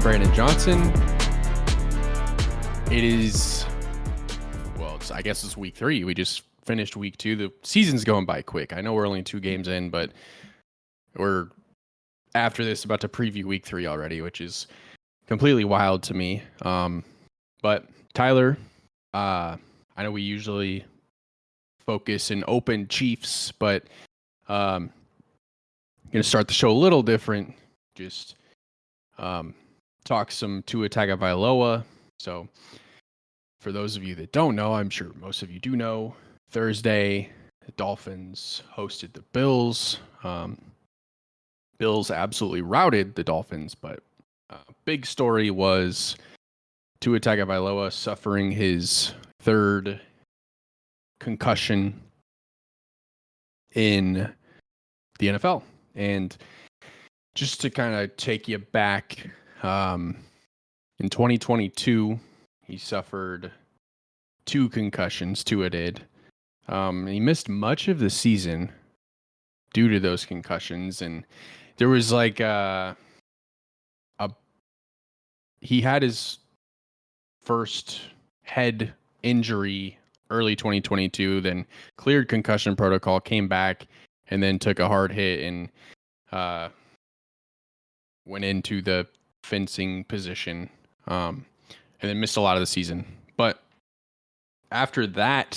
Brandon Johnson. It is, I guess it's week 3. We just finished week 2. The season's going by quick. I know we're only 2 games in, but we're after this about to preview week 3 already, which is completely wild to me. But Tyler, I know we usually focus and open Chiefs, but going to start the show a little different. Just talk some Tua Tagovailoa. So for those of you that don't know, I'm sure most of you do know, Thursday, the Dolphins hosted the Bills. Bills absolutely routed the Dolphins, but big story was Tua Tagovailoa suffering his 3rd concussion in the NFL. And just to kind of take you back, in 2022, he suffered 2 concussions. Tua did. He missed much of the season due to those concussions, and there was like he had his first head injury early 2022, then cleared concussion protocol, came back, and then took a hard hit and went into the fencing position, and then missed a lot of the season. But after that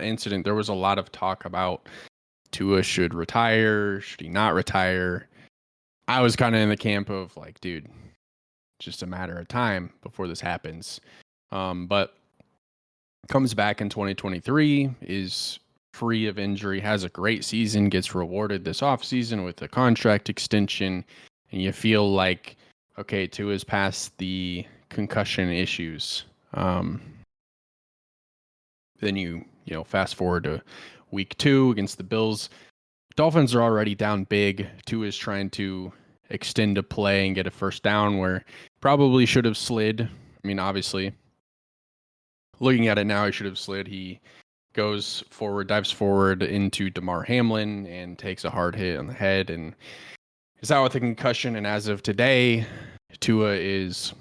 incident, there was a lot of talk about Tua should retire, should he not retire. I was kind of in the camp of like, dude, just a matter of time before this happens. But comes back in 2023, is free of injury, has a great season, gets rewarded this offseason with a contract extension, and you feel like, okay, Tua's past the concussion issues. Then you fast forward to week 2 against the Bills. Dolphins are already down big. Tua is trying to extend a play and get a first down where probably should have slid. I mean, obviously, looking at it now, he should have slid. He goes forward, dives forward into Damar Hamlin and takes a hard hit on the head and is out with a concussion. And as of today, Tua is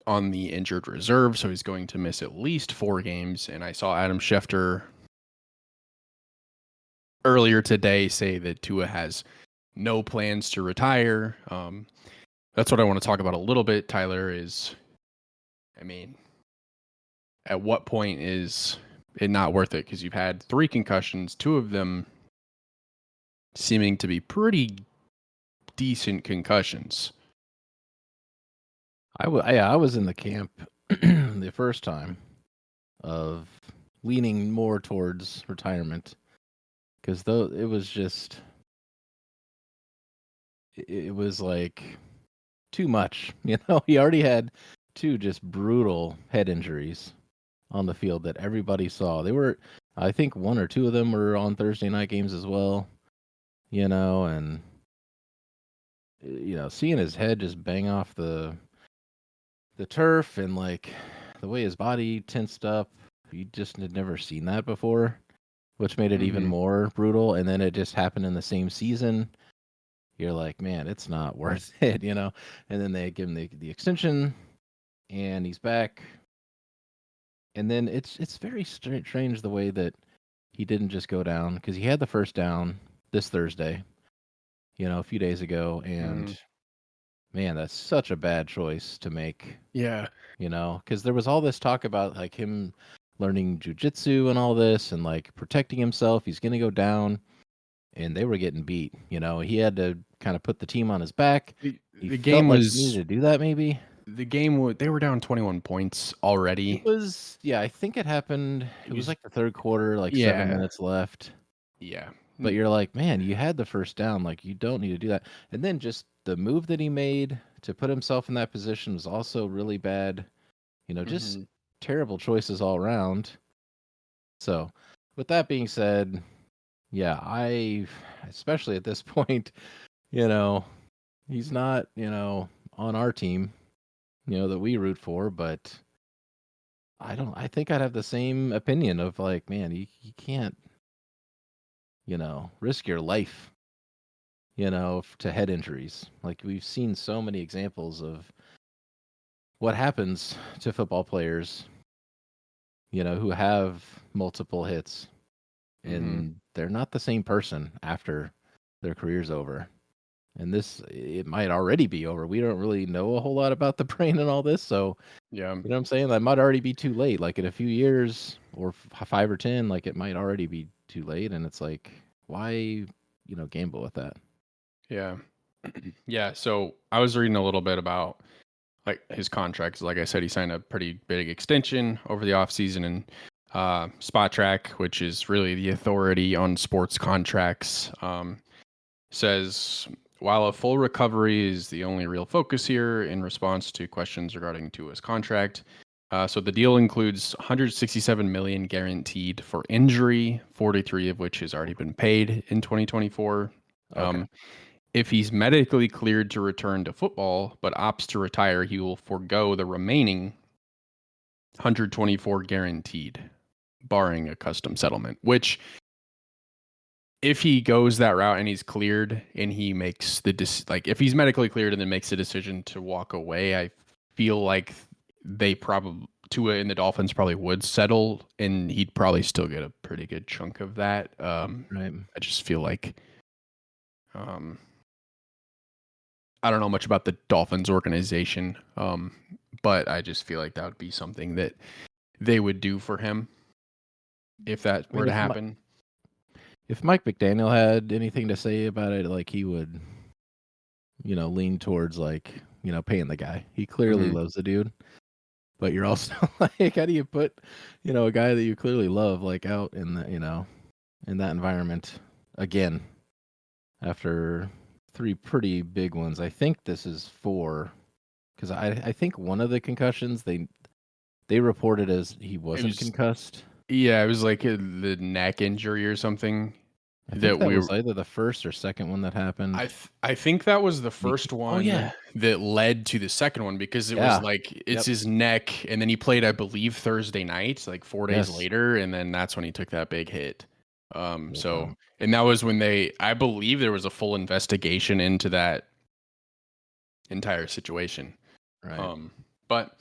on the injured reserve, so he's going to miss at least 4 games. And I saw Adam Schefter earlier today say that Tua has no plans to retire. That's what I want to talk about a little bit, Tyler, is, I mean, at what point is it not worth it? Because you've had 3 concussions, 2 of them seeming to be pretty decent concussions. I was in the camp the first time of leaning more towards retirement, because though it was just, it was like too much. He already had 2 just brutal head injuries on the field that everybody saw. They were, I think 1 or 2 of them were on Thursday night games as well, and seeing his head just bang off the turf and like the way his body tensed up, you just had never seen that before, which made it even more brutal. And then it just happened in the same season. You're like, man, it's not worth it, And then they give him the extension, and he's back. And then it's very strange the way that he didn't just go down, because he had the first down this Thursday, a few days ago, and man, that's such a bad choice to make. Yeah. Because there was all this talk about like him learning jujitsu and all this and like protecting himself. He's going to go down, and they were getting beat. He had to kind of put the team on his back. The game was, he needed to do that maybe. The game, they were down 21 points already. It was, I think it happened. It was like the 3rd quarter, like 7 minutes left. Yeah. But you're like, man, you had the first down. Like, you don't need to do that. And then just the move that he made to put himself in that position was also really bad. Just terrible choices all around. So, with that being said, yeah, especially at this point, he's not, on our team, that we root for, but I think I'd have the same opinion of like, man, you can't, risk your life, to head injuries. Like we've seen so many examples of what happens to football players, who have multiple hits and they're not the same person after their career's over. And it might already be over. We don't really know a whole lot about the brain and all this. So, Yeah. you know what I'm saying? That might already be too late. Like in a few years or 5 or 10, like it might already be too late. And it's like, why, gamble with that? Yeah. Yeah. So I was reading a little bit about like his contracts. Like I said, he signed a pretty big extension over the offseason, and Spot Track, which is really the authority on sports contracts, says while a full recovery is the only real focus here in response to questions regarding Tua's contract. So the deal includes 167 million guaranteed for injury, 43 of which has already been paid in 2024. Okay. If he's medically cleared to return to football but opts to retire, he will forego the remaining 124 guaranteed, barring a custom settlement, which if he goes that route and he's cleared and he makes if he's medically cleared and then makes the decision to walk away, I feel like they probably Tua and the Dolphins probably would settle, and he'd probably still get a pretty good chunk of that. Right. I just feel like I don't know much about the Dolphins organization, but I just feel like that would be something that they would do for him if that I were mean, to happen. if Mike McDaniel had anything to say about it, like he would, lean towards like, paying the guy. He clearly loves the dude, but you're also like, how do you put, a guy that you clearly love like out in the, in that environment again after 3 pretty big ones? I think this is 4 because I think one of the concussions they reported as he wasn't concussed. Yeah, it was like the neck injury or something. I think that was either the first or second one that happened. I think that was the Me- first Oh one yeah, that led to the second one, because it was like it's his neck, and then he played, I believe, Thursday night, like 4 days later, and then that's when he took that big hit. So and that was when I believe there was a full investigation into that entire situation. Right. But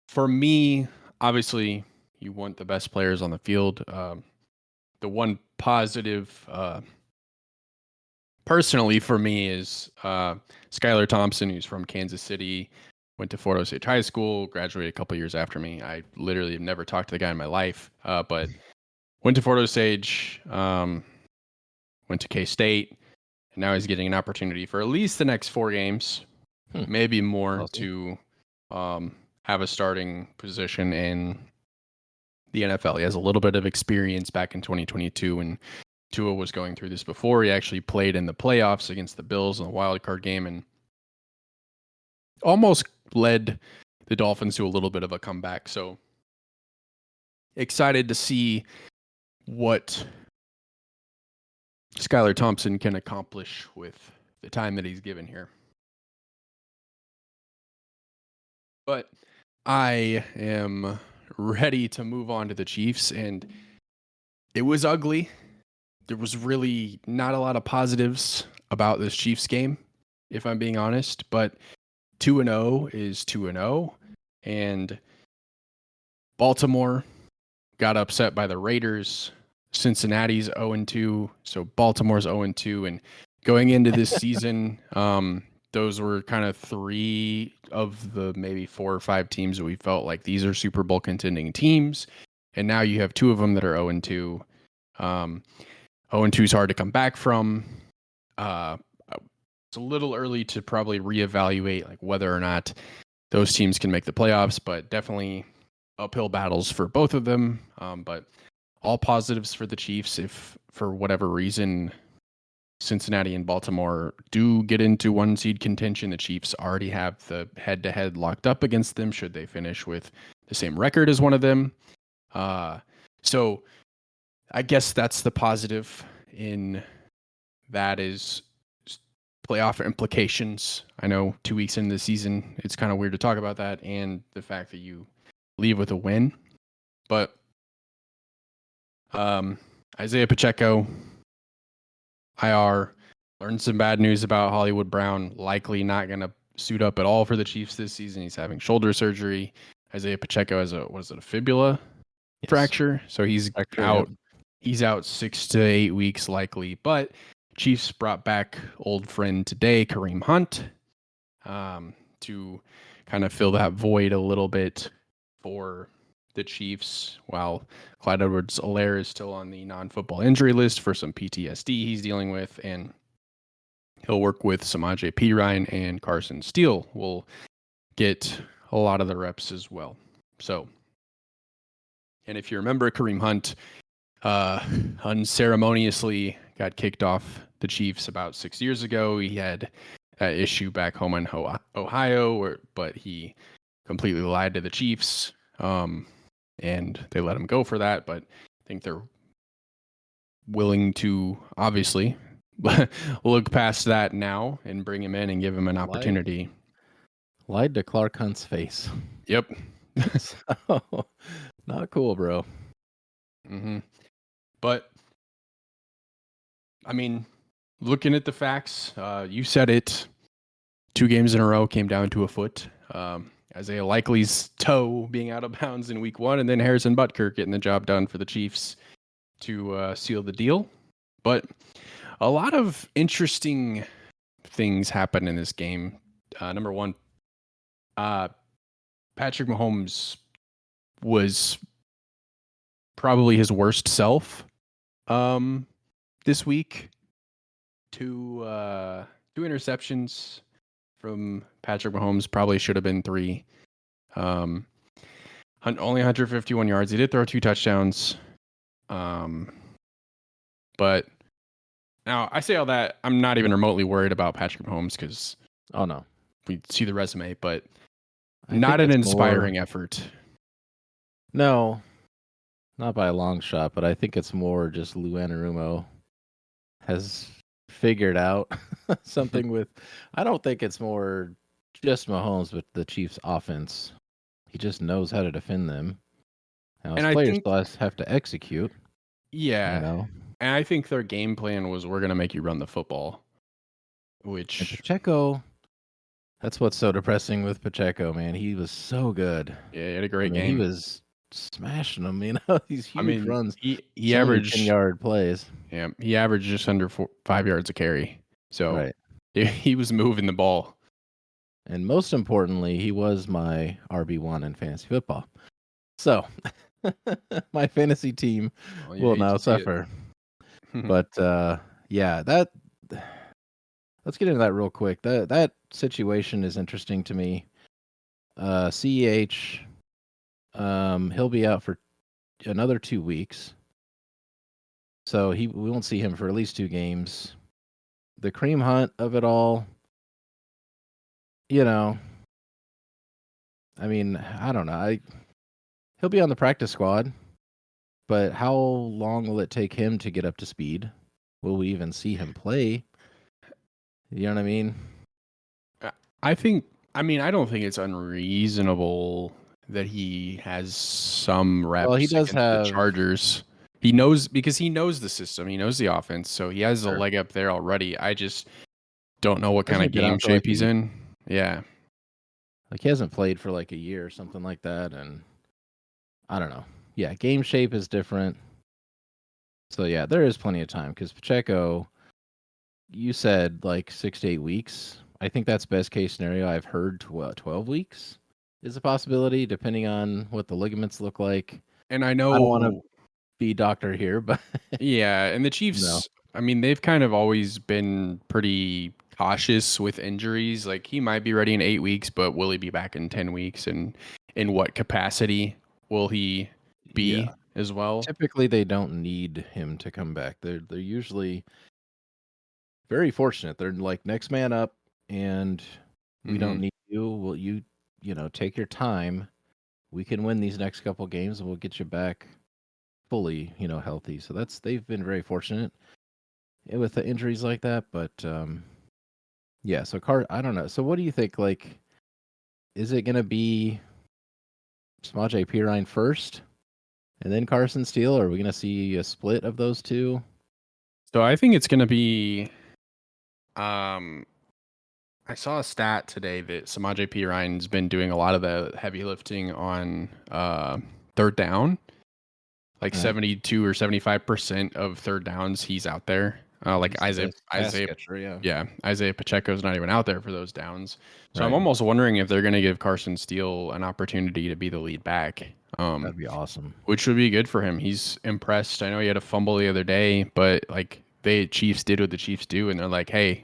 for me, obviously, you want the best players on the field. The one positive, personally for me, is Skylar Thompson, who's from Kansas City, went to Fort Osage High School, graduated a couple years after me. I literally have never talked to the guy in my life, but went to Fort Osage, went to K-State, and now he's getting an opportunity for at least the next 4 games, maybe more, to have a starting position in the NFL. He has a little bit of experience back in 2022 when Tua was going through this before. He actually played in the playoffs against the Bills in the wild card game and almost led the Dolphins to a little bit of a comeback. So excited to see what Skylar Thompson can accomplish with the time that he's given here. But I am ready to move on to the Chiefs, and it was ugly. There was really not a lot of positives about this Chiefs game, if I'm being honest, but 2-0 is 2-0, and Baltimore got upset by the Raiders. Cincinnati's 0-2, so Baltimore's 0-2, and going into this season, those were kind of 3 of the maybe 4 or 5 teams that we felt like these are Super Bowl contending teams, and now you have 2 of them that are 0-2. 0-2 is hard to come back from. It's a little early to probably reevaluate like whether or not those teams can make the playoffs, but definitely uphill battles for both of them. But all positives for the Chiefs. If for whatever reason Cincinnati and Baltimore do get into 1 seed contention, the Chiefs already have the head-to-head locked up against them should they finish with the same record as one of them. So I guess that's the positive in that, is playoff implications. I know 2 weeks into the season, it's kind of weird to talk about that, and the fact that you leave with a win. But Isaiah Pacheco, IR. Learned some bad news about Hollywood Brown. Likely not going to suit up at all for the Chiefs this season. He's having shoulder surgery. Isaiah Pacheco has a fibula Yes. fracture, so he's Fracture, yep. out. He's out 6 to 8 weeks likely. But Chiefs brought back old friend today, Kareem Hunt, to kind of fill that void a little bit for the Chiefs, while Clyde Edwards-Helaire is still on the non-football injury list for some PTSD he's dealing with, and he'll work with Samaje Perine, and Carson Steele will get a lot of the reps as well. So, and if you remember, Kareem Hunt unceremoniously got kicked off the Chiefs about 6 years ago. He had that issue back home in Ohio, but he completely lied to the Chiefs, and they let him go for that. But I think they're willing to obviously look past that now and bring him in and give him an opportunity. Lied to Clark Hunt's face. Yep. So, not cool, bro. Mm-hmm. But I mean, looking at the facts, you said it. 2 games in a row came down to a foot. Isaiah Likely's toe being out of bounds in week 1, and then Harrison Butker getting the job done for the Chiefs to seal the deal. But a lot of interesting things happened in this game. Number one, Patrick Mahomes was probably his worst self this week. 2 interceptions from Patrick Mahomes, probably should have been 3. Only 151 yards. He did throw 2 touchdowns. But now I say all that, I'm not even remotely worried about Patrick Mahomes because we see the resume, but not an inspiring effort. No, not by a long shot, but I think it's more just Lou Anarumo has figured out something with. I don't think it's more just Mahomes, but the Chiefs' offense. He just knows how to defend them. Now, his players still have to execute. Yeah. You know? And I think their game plan was, we're going to make you run the football. Which. And Pacheco, that's what's so depressing with Pacheco, man. He was so good. Yeah, he had a great game. He was smashing them, these huge runs. He averaged 10-yard plays. Yeah, he averaged just under 5 yards a carry. So right. He was moving the ball. And most importantly, he was my RB1 in fantasy football. So my fantasy team will now suffer. But yeah, let's get into that real quick. That situation is interesting to me. CEH, he'll be out for another 2 weeks. So we won't see him for at least 2 games. The Kareem Hunt of it all, I mean, I don't know. He'll be on the practice squad, but how long will it take him to get up to speed? Will we even see him play? You know what I mean? I don't think it's unreasonable that he has some reps. Well, he does have the Chargers. He knows, because he knows the system. He knows the offense, so he has a leg up there already. I just don't know what kind of game shape he's in. Yeah. Like, he hasn't played for like a year or something like that, and I don't know. Yeah, game shape is different. So yeah, there is plenty of time, because Pacheco, you said like 6 to 8 weeks. I think that's best case scenario. I've heard 12 weeks is a possibility, depending on what the ligaments look like. And I know I don't want to be doctor here, but yeah, and the Chiefs, I mean, they've kind of always been pretty cautious with injuries. Like, he might be ready in 8 weeks, but will he be back in 10 weeks? And in what capacity will he be as well? Typically, they don't need him to come back. They're usually very fortunate. They're like, next man up, and we don't need you. Will you take your time? We can win these next couple games, and we'll get you back fully, healthy. So they've been very fortunate with the injuries like that. But yeah, so I don't know. So what do you think? Like, is it gonna be Samaje Perine first, and then Carson Steele? Or are we gonna see a split of those two? So I think it's going to be. I saw a stat today that Samaje P. Ryan's been doing a lot of the heavy lifting on third down. Like Right. 72 or 75% of third downs, he's out there. Like He's the best pass Isaiah, catcher, yeah. Isaiah Pacheco's not even out there for those downs. So I'm Right. almost wondering if they're going to give Carson Steele an opportunity to be the lead back. That'd be awesome. Which would be good for him. He's impressed. I know he had a fumble the other day, but like the Chiefs did what the Chiefs do, and they're like, "Hey,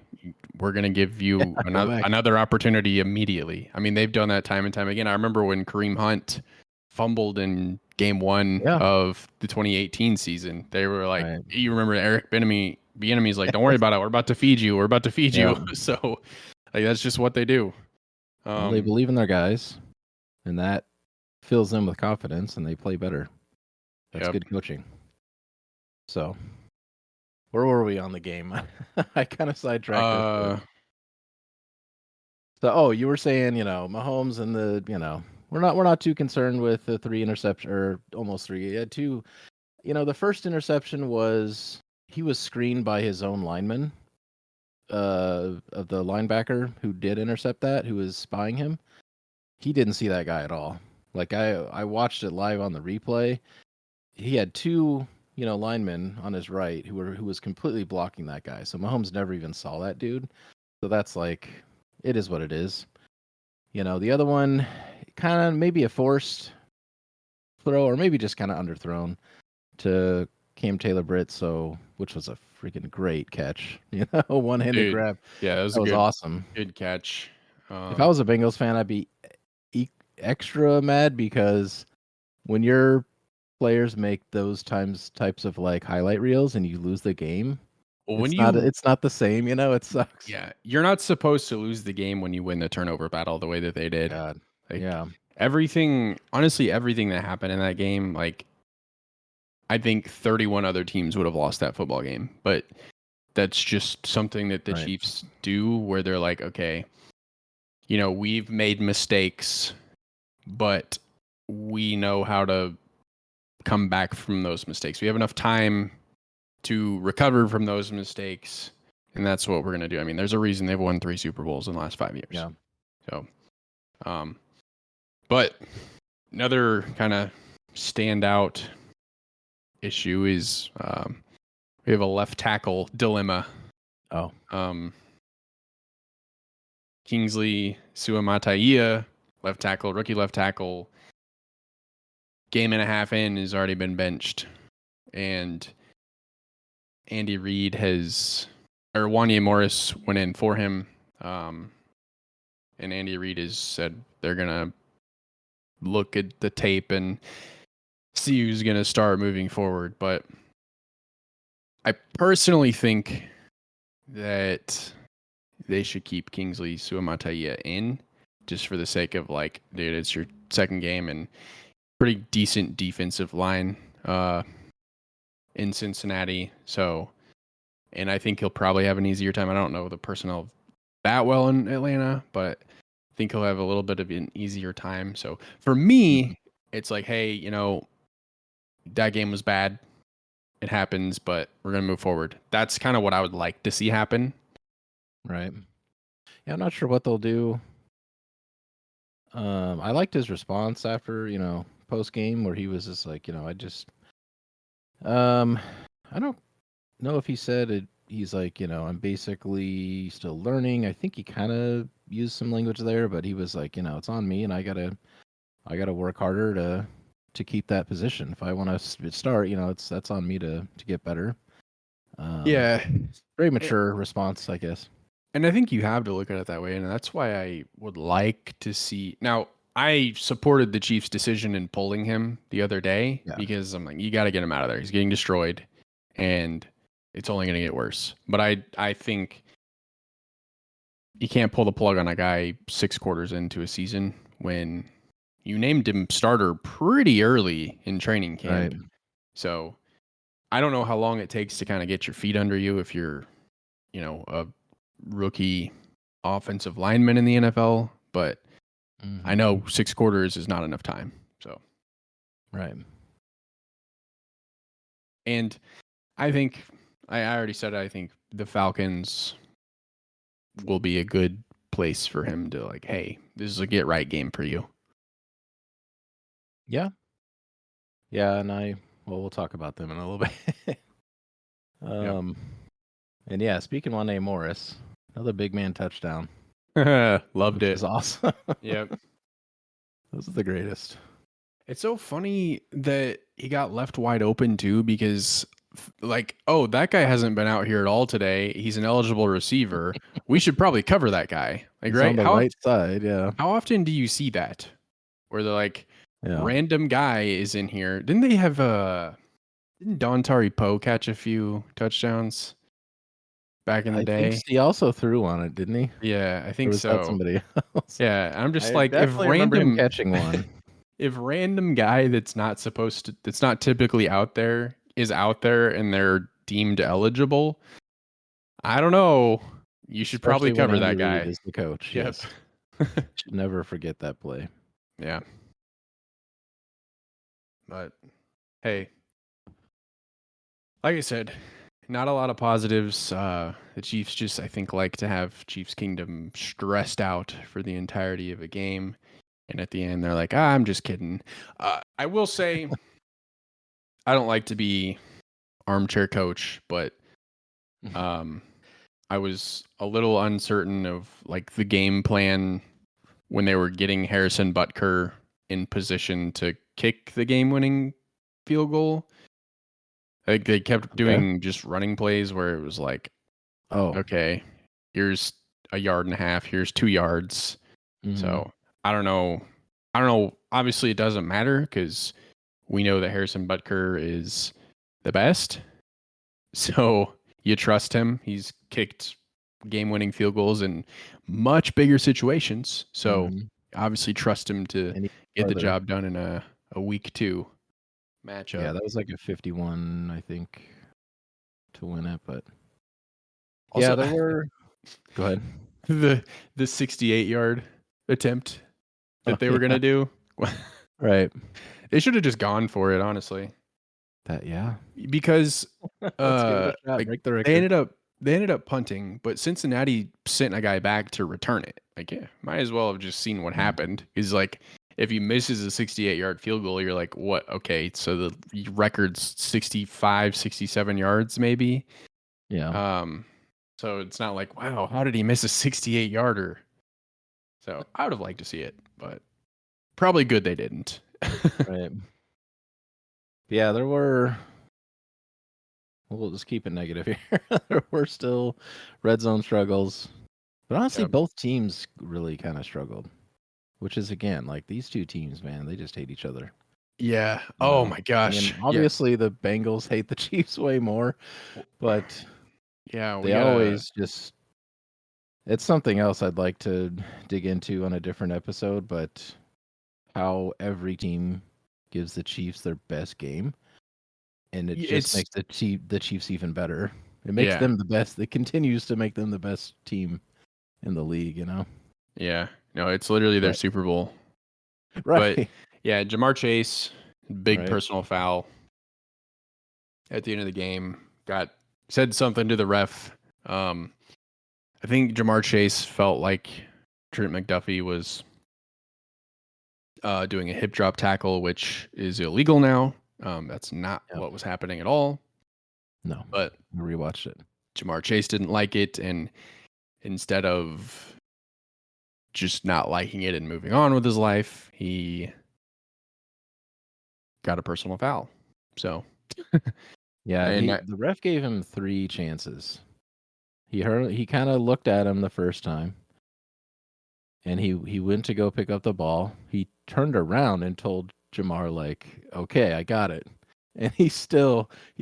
we're gonna give you Go back. another opportunity immediately." I mean, they've done that time and time again. I remember when Kareem Hunt fumbled in Game 1 Yeah. of the 2018 season. They were like, Right. "You remember Eric Bieniemy's like, don't worry about it. We're about to feed you. We're about to feed Yeah. you." So, like, that's just what they do. Well, they believe in their guys, and that fills them with confidence, and they play better. That's Yep. good coaching. So, where were we on the game? I kind of sidetracked us. So, you were saying, Mahomes and we're not too concerned with the 3 interception or almost 3. He had 2. The first interception was he was screened by his own lineman, of the linebacker who did intercept that, who was spying him. He didn't see that guy at all. Like I watched it live on the replay. He had 2, linemen on his right who was completely blocking that guy. So Mahomes never even saw that dude. So that's like, it is what it is. The other one, kind of maybe a forced throw, or maybe just kind of underthrown to Cam Taylor-Britt. So, which was a freaking great catch. One-handed grab. Yeah, That was awesome. Good catch. If I was a Bengals fan, I'd be extra mad because when your players make those types of like highlight reels and you lose the game, well, it's not the same, it sucks. Yeah, you're not supposed to lose the game when you win the turnover battle the way that they did. God. Like, Yeah. honestly, everything that happened in that game, like, I think 31 other teams would have lost that football game. But that's just something that the Right. Chiefs do where they're like, okay, we've made mistakes, but we know how to come back from those mistakes. We have enough time to recover from those mistakes, and that's what we're going to do. I mean, there's a reason they've won 3 Super Bowls in the last 5 years. Yeah. So, but another kind of standout issue is we have a left tackle dilemma. Kingsley Suamataia, rookie left tackle, game and a half in, has already been benched. And Andy Reid Wanya Morris went in for him. And Andy Reid has said they're going to look at the tape and see who's going to start moving forward. But I personally think that they should keep Kingsley Suamataia in just for the sake of, like, dude, it's your second game and pretty decent defensive line in Cincinnati. So, and I think he'll probably have an easier time. I don't know the personnel that well in Atlanta, but I think he'll have a little bit of an easier time. So for me, it's like, hey, that game was bad. It happens, but we're going to move forward. That's kind of what I would like to see happen. Right. Yeah, I'm not sure what they'll do. I liked his response after, post game where he was just like, I don't know if he said it. He's like, I'm basically still learning. I think he kind of used some language there, but he was like, it's on me, and I gotta work harder to keep that position. If I want to start, that's on me to get better. Yeah, very mature response, I guess. And I think you have to look at it that way, and that's why I would like to see. Now, I supported the Chiefs' decision in pulling him the other day because I'm like, you got to get him out of there. He's getting destroyed, and it's only going to get worse. But I think you can't pull the plug on a guy 6 quarters into a season when you named him starter pretty early in training camp. Right. So I don't know how long it takes to kind of get your feet under you if you're, a rookie offensive lineman in the NFL, but I know 6 quarters is not enough time. So, right. And I think I already said I think the Falcons will be a good place for him to like, hey, this is a get right game for you. Yeah. Yeah, and we'll talk about them in a little bit. Yep. And yeah, speaking of Monday Morris, another big man touchdown, Loved which it. is awesome. Yep. Those are the greatest. It's so funny that he got left wide open too, because like, oh, that guy hasn't been out here at all today. He's an eligible receiver. We should probably cover that guy. Like, He's on right? the right side, yeah. How often do you see that? Where they're like, Yeah. random guy is in here. Didn't they have didn't Dontari Poe catch a few touchdowns back in the I think day? he also threw on it, didn't he? Yeah, I Or think was that so. somebody else? Yeah, I'm just I like, if definitely remember him random catching one. if random guy that's not typically out there is out there and they're deemed eligible, I don't know. You should probably Especially when cover Andy that Reid guy. is the coach. Yep. Yes. Should never forget that play. Yeah. But hey, like I said, not a lot of positives. The Chiefs just, I think, like to have Chiefs Kingdom stressed out for the entirety of a game. And at the end, they're like, I'm just kidding. I will say, I don't like to be armchair coach, but I was a little uncertain of like the game plan when they were getting Harrison Butker in position to kick the game-winning field goal. Like they kept doing just running plays where it was like, Oh, okay, here's a yard and a half, here's 2 yards. So I don't know. Obviously, it doesn't matter because we know that Harrison Butker is the best. So you trust him. He's kicked game-winning field goals in much bigger situations. So obviously trust him to get the job done in a week 2 matchup. Yeah, that was like a 51, I think, to win it. But Also, yeah, there were. Go ahead. The 68-yard attempt that they were gonna do. Right. They should have just gone for it, honestly. Yeah. Because Let's give it a shot. like Break the record. they ended up punting, but Cincinnati sent a guy back to return it. Like, yeah, might as well have just seen what happened. Is like if he misses a 68-yard field goal, you're like, what? Okay, so the record's 65, 67 yards, maybe. Yeah. So it's not like, wow, how did he miss a 68-yarder? So I would have liked to see it, but probably good they didn't. Right. Yeah, there were. We'll just keep it negative here. There were still red zone struggles, but honestly, both teams really kind of struggled. Which is again like these two teams, man. They just hate each other. Yeah. Oh my gosh. And obviously, the Bengals hate the Chiefs way more, but yeah, they always just. It's something else I'd like to dig into on a different episode, but how every team gives the Chiefs their best game, and it just makes the Chiefs even better. It makes them the best. It continues to make them the best team in the league, you know? Yeah. No, it's literally their Super Bowl. Right. But yeah, Jamar Chase, big personal foul at the end of the game, said something to the ref. I think Jamar Chase felt like Trent McDuffie was doing a hip drop tackle, which is illegal now. That's not what was happening at all. No, but I rewatched it. Jamar Chase didn't like it, and instead of just not liking it and moving on with his life, he got a personal foul. So, yeah, and the ref gave him 3 chances. He kind of looked at him the first time, and he went to go pick up the ball. He turned around and told Jamar, like, okay, I got it. And he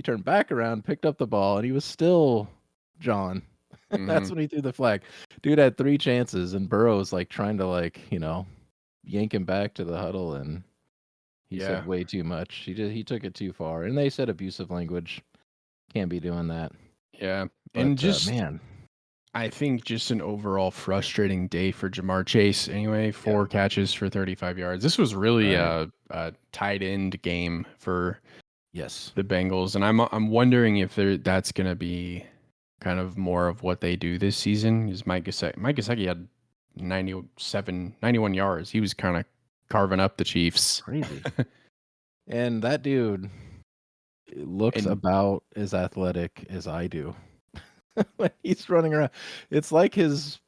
turned back around, picked up the ball, and he was still John. That's when he threw the flag. Dude had 3 chances, and Burrow's like trying to yank him back to the huddle, and he said way too much. He took it too far, and they said abusive language. Can't be doing that. Yeah, but, and just man, I think just an overall frustrating day for Jamar Chase. Anyway, 4 catches for 35 yards. This was really a tight end game for Yes. the Bengals, and I'm wondering if that's going to be kind of more of what they do this season. Is Mike Gesicki had 91 yards. He was kind of carving up the Chiefs. Crazy. And that dude looks And about as athletic as I do when he's running around. It's like his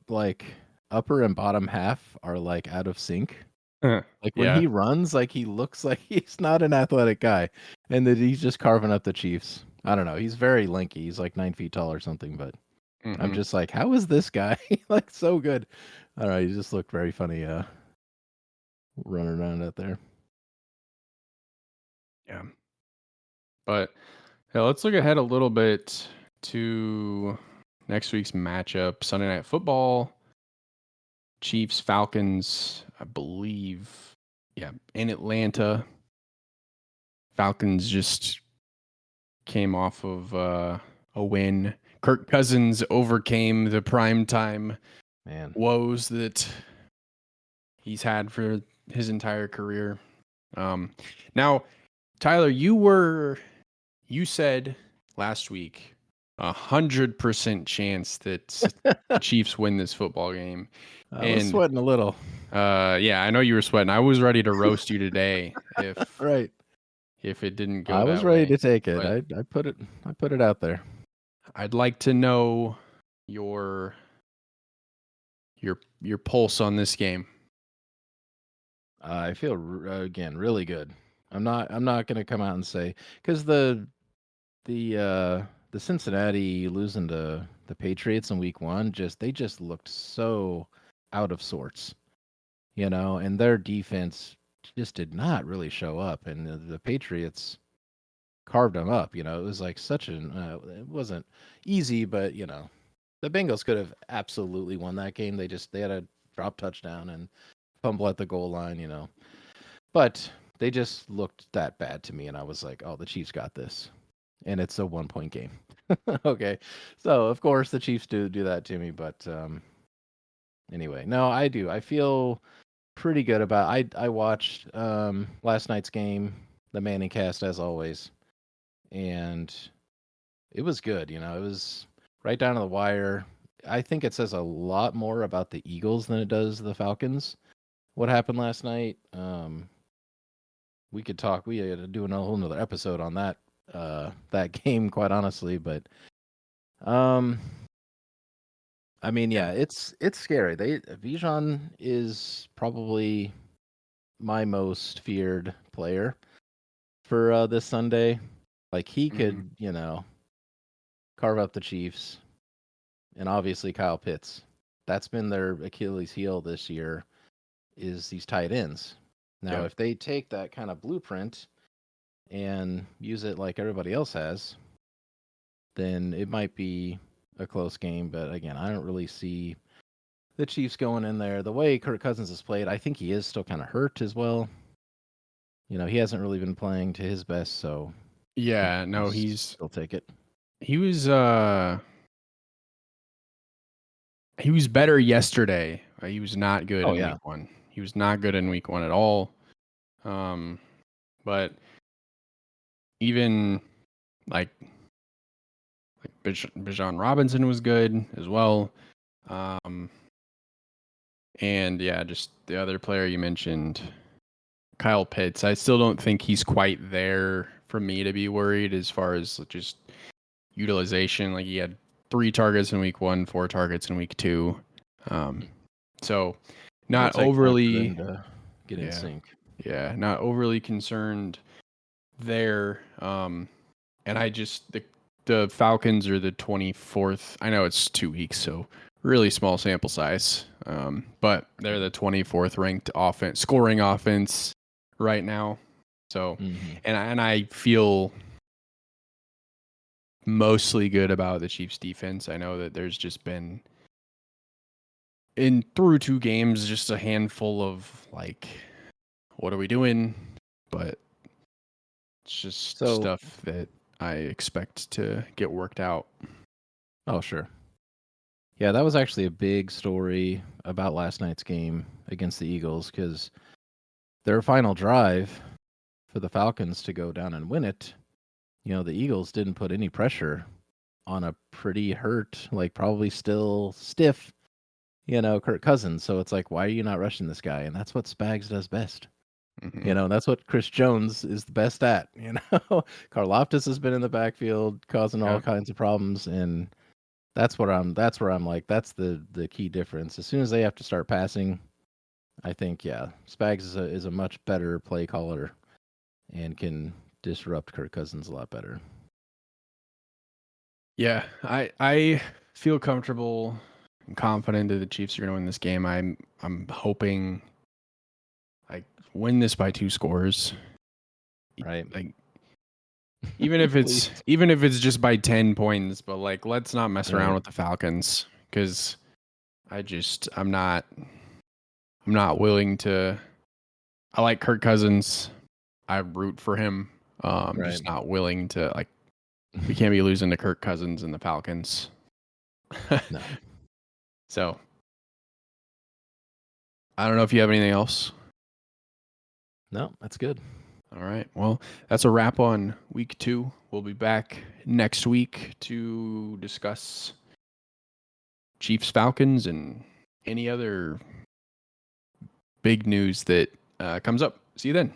like upper and bottom half are like out of sync. Like when yeah, he runs, like he looks like he's not an athletic guy, and that he's just carving up the Chiefs. I don't know. He's very lanky. He's like 9 feet tall or something. But I'm hmm just like, how is this guy like so good? I don't know. He just looked very funny, running around out there. yeah. But yeah, let's look ahead a little bit to next week's matchup, Sunday Night Football. Chiefs Falcons, I believe. Yeah, in Atlanta. Falcons just came off of a win. Kirk Cousins overcame the primetime Man, woes that he's had for his entire career. Now, Tyler, you said last week 100% chance that the Chiefs win this football game, I was and sweating a little. yeah, I know you were sweating. I was ready to roast you today Right. if it didn't I go was that ready way. to take it. But I put it out there. I'd like to know your your pulse on this game. I feel again really good. I'm not going to come out and say cuz the Cincinnati losing to the Patriots in week 1 they just looked so out of sorts, and their defense just did not really show up, and the Patriots carved them up. It was like it wasn't easy, but the Bengals could have absolutely won that game. They had a drop touchdown and fumble at the goal line, but they just looked that bad to me, and I was like, oh, the Chiefs got this, and it's a 1-point game. Okay, so of course the Chiefs do that to me, but anyway, no, I do. I feel pretty good about. I watched last night's game, the Manning cast as always, and it was good. It was right down to the wire. I think it says a lot more about the Eagles than it does the Falcons. What happened last night? We could talk. We had to do a whole nother episode on that game, quite honestly. But um, I mean, yeah, it's scary. Bijan is probably my most feared player for this Sunday. Like he Mhm. could, carve up the Chiefs, and obviously Kyle Pitts. That's been their Achilles heel this year, is these tight ends. Now, Yeah. if they take that kind of blueprint and use it like everybody else has, then it might be a close game. But again, I don't really see the Chiefs going in there. The way Kirk Cousins has played, I think he is still kind of hurt as well. He hasn't really been playing to his best, so I think Yeah, no, he'll take it. he was he was better yesterday. He was not good Oh in yeah. week 1. He was not good in week 1 at all. But even like Bijan Robinson was good as well. Um, and yeah, just the other player you mentioned, Kyle Pitts. I still don't think he's quite there for me to be worried as far as just utilization. Like he had 3 targets in week 1, 4 targets in week 2. So It'll not take time for overly, them to get in yeah, sync. yeah, not overly concerned there. And I just the Falcons are the 24th. I know it's 2 weeks, so really small sample size. But they're the 24th ranked scoring offense right now. So, Mm-hmm. and I feel mostly good about the Chiefs defense. I know that there's just been through 2 games just a handful of like, what are we doing? But it's just So, stuff that I expect to get worked out. oh sure. Yeah, that was actually a big story about last night's game against the Eagles because their final drive, for the Falcons to go down and win it, the Eagles didn't put any pressure on a pretty hurt, like probably still stiff, Kirk Cousins. So it's like, why are you not rushing this guy? And that's what Spags does best. That's what Chris Jones is the best at. Karlaftis has been in the backfield causing all kinds of problems, and that's where I'm like, that's the key difference. As soon as they have to start passing, I think Spags is a much better play caller and can disrupt Kirk Cousins a lot better. Yeah, I feel comfortable and confident that the Chiefs are going to win this game. I'm hoping I win this by 2 scores. Right. Like even if it's just by 10 points, but like let's not mess around with the Falcons, cuz I'm not willing to. I like Kirk Cousins. I root for him. Just not willing to, like, we can't be losing to Kirk Cousins and the Falcons. No. So I don't know if you have anything else. No, that's good. All right. Well, that's a wrap on week 2. We'll be back next week to discuss Chiefs Falcons and any other big news that comes up. See you then.